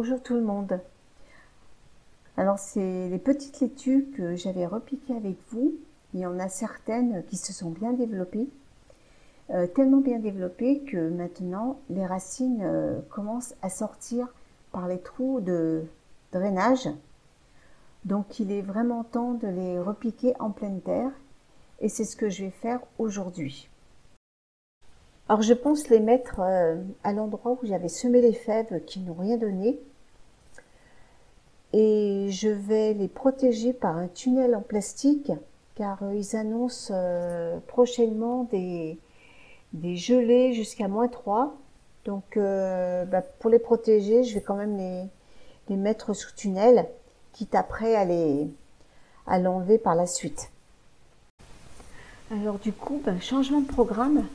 Bonjour tout le monde. Alors c'est les petites laitues que j'avais repiquées avec vous. Il y en a certaines qui se sont bien développées, tellement bien développées que maintenant les racines commencent à sortir par les trous de drainage. Donc il est vraiment temps de les repiquer en pleine terre et c'est ce que je vais faire aujourd'hui. Alors je pense les mettre à l'endroit où j'avais semé les fèves qui n'ont rien donné. Et je vais les protéger par un tunnel en plastique car ils annoncent prochainement des gelées jusqu'à -3. Donc pour les protéger, je vais quand même les mettre sous tunnel, quitte après à l'enlever par la suite. Alors du coup, changement de programme.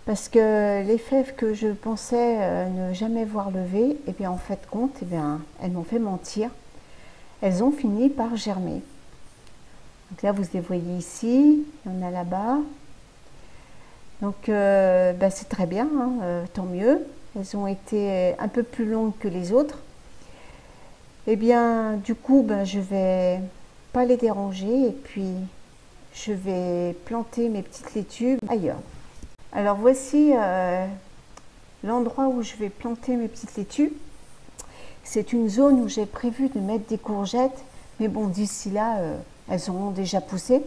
Parce que les fèves que je pensais ne jamais voir lever, et bien en fait compte, elles m'ont fait mentir. Elles ont fini par germer. Donc là, vous les voyez ici, il y en a là-bas. Donc c'est très bien, hein, tant mieux. Elles ont été un peu plus longues que les autres. Et bien du coup, je vais pas les déranger et puis je vais planter mes petites laitues ailleurs. Alors voici l'endroit où je vais planter mes petites laitues. C'est une zone où j'ai prévu de mettre des courgettes, mais bon, d'ici là, elles auront déjà poussé.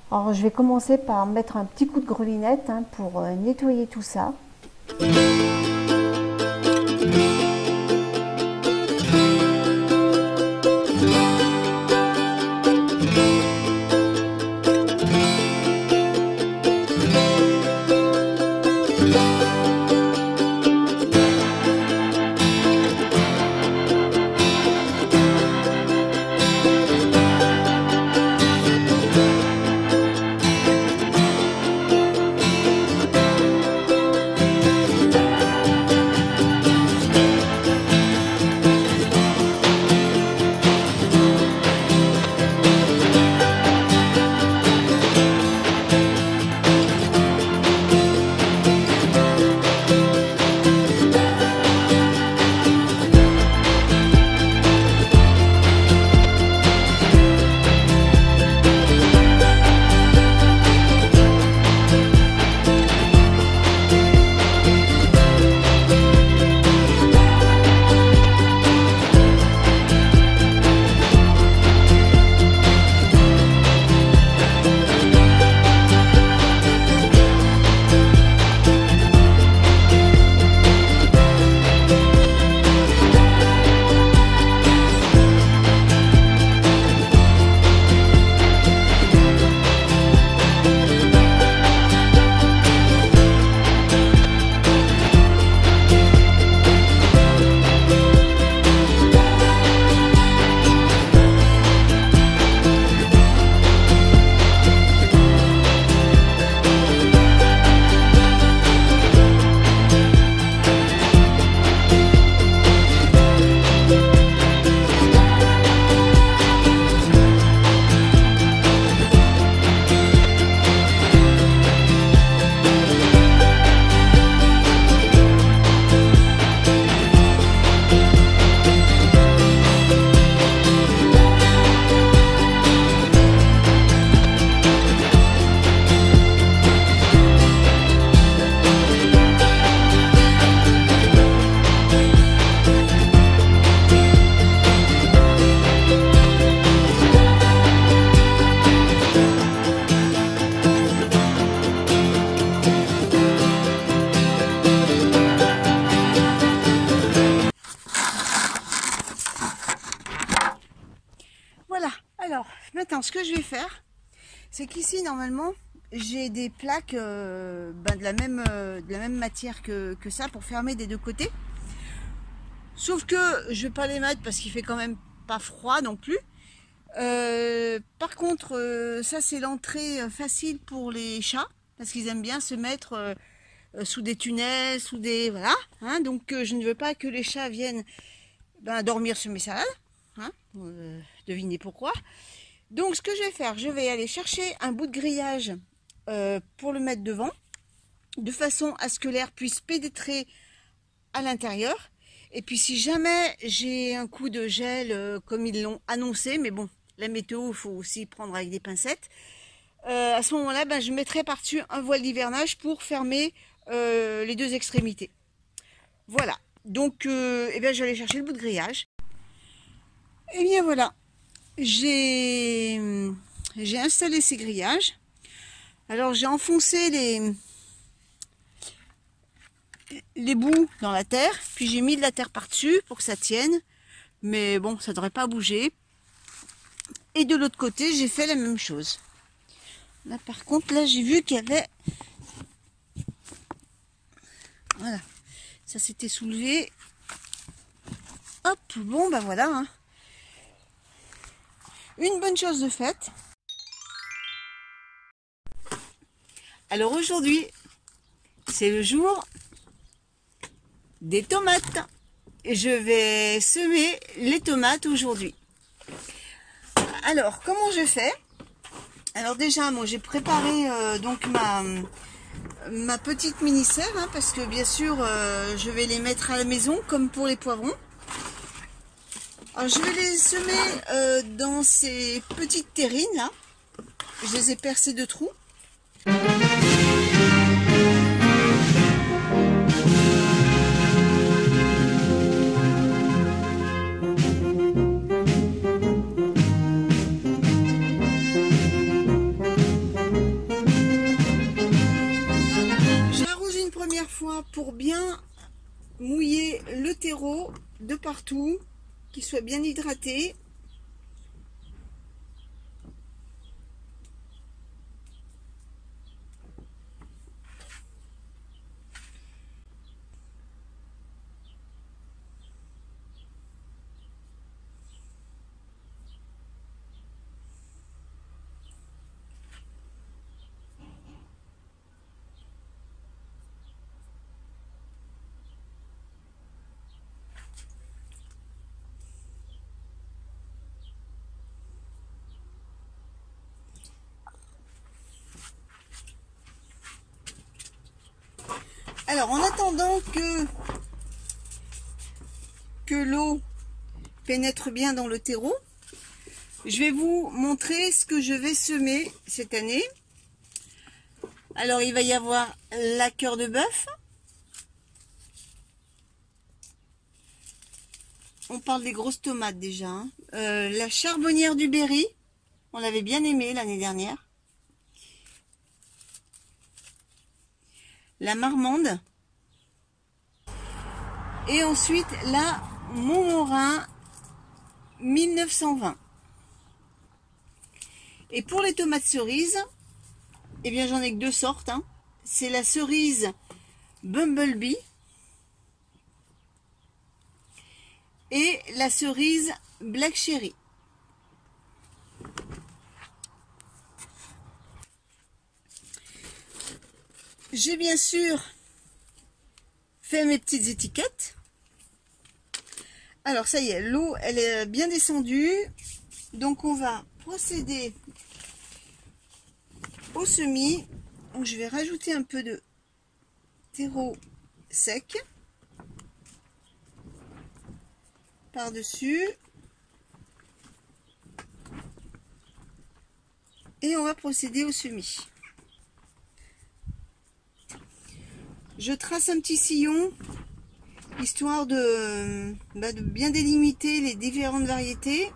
Alors je vais commencer par mettre un petit coup de grelinette pour nettoyer tout ça. Alors, maintenant, ce que je vais faire, c'est qu'ici, normalement, j'ai des plaques de la même matière que ça pour fermer des deux côtés. Sauf que je vais pas les mettre parce qu'il fait quand même pas froid non plus. Par contre, ça, c'est l'entrée facile pour les chats parce qu'ils aiment bien se mettre sous des tunnels, sous des... Voilà. Hein, donc, je ne veux pas que les chats viennent dormir sur mes salades. Hein, devinez pourquoi. Donc ce que je vais faire, je vais aller chercher un bout de grillage pour le mettre devant, de façon à ce que l'air puisse pénétrer à l'intérieur Et puis si jamais j'ai un coup de gel comme ils l'ont annoncé, mais bon, la météo, il faut aussi prendre avec des pincettes. À ce moment-là, ben, je mettrai par-dessus un voile d'hivernage pour fermer les deux extrémités. Voilà. Donc, eh bien, je vais aller chercher le bout de grillage. Et bien voilà, j'ai installé ces grillages. Alors j'ai enfoncé les bouts dans la terre, puis j'ai mis de la terre par-dessus pour que ça tienne. Mais bon, ça ne devrait pas bouger. Et de l'autre côté, j'ai fait la même chose. Là par contre, là j'ai vu qu'il y avait... Voilà, ça s'était soulevé. Hop, bon ben voilà. Hein. Une bonne chose de faite. Alors aujourd'hui, c'est le jour des tomates. Et je vais semer les tomates aujourd'hui. Alors, comment je fais? Alors déjà, moi j'ai préparé donc ma petite mini-serre, hein, parce que bien sûr, je vais les mettre à la maison, comme pour les poivrons. Alors, je vais les semer dans ces petites terrines là. Je les ai percées de trous. J'arrose une première fois pour bien mouiller le terreau de partout, qu'il soit bien hydraté. Alors, en attendant que l'eau pénètre bien dans le terreau, je vais vous montrer ce que je vais semer cette année. Alors, il va y avoir la cœur de bœuf. On parle des grosses tomates déjà. Hein. La charbonnière du Berry. On l'avait bien aimé l'année dernière. La marmande. Et ensuite, la Montmorin 1920. Et pour les tomates cerises, eh bien j'en ai que deux sortes. Hein. C'est la cerise Bumblebee et la cerise Black Cherry. J'ai bien sûr fait mes petites étiquettes. Alors ça y est, l'eau elle est bien descendue. Donc on va procéder au semis. Donc je vais rajouter un peu de terreau sec par-dessus. Et on va procéder au semis. Je trace un petit sillon, histoire de bien délimiter les différentes variétés.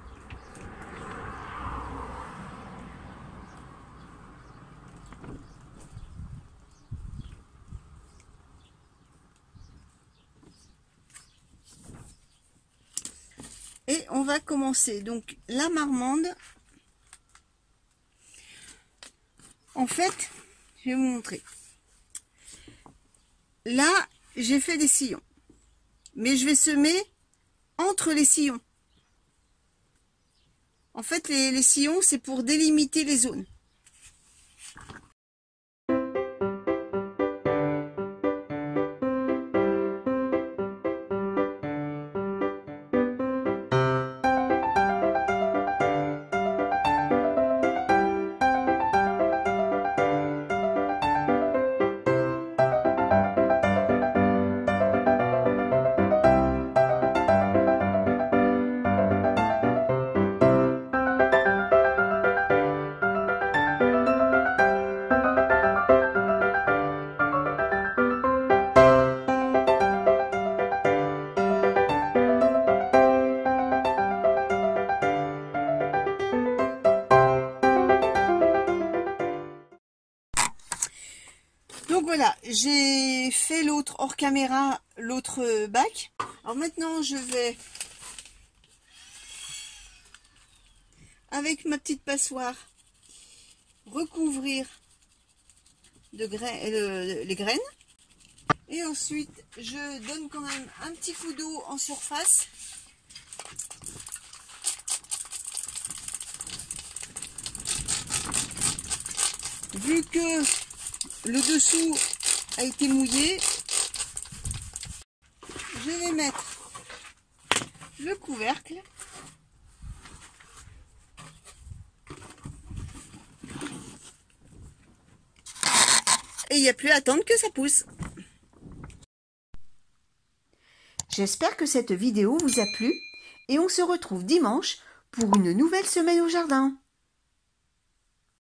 Et on va commencer. Donc la marmande, en fait, je vais vous montrer. Là, j'ai fait des sillons. Mais je vais semer entre les sillons. En fait, les sillons, c'est pour délimiter les zones. Donc voilà, j'ai fait l'autre hors caméra, l'autre bac. Alors maintenant, je vais, avec ma petite passoire, recouvrir les graines. Et ensuite, je donne quand même un petit coup d'eau en surface. Vu que le dessous a été mouillé, je vais mettre le couvercle. Et il n'y a plus à attendre que ça pousse. J'espère que cette vidéo vous a plu et on se retrouve dimanche pour une nouvelle semaine au jardin.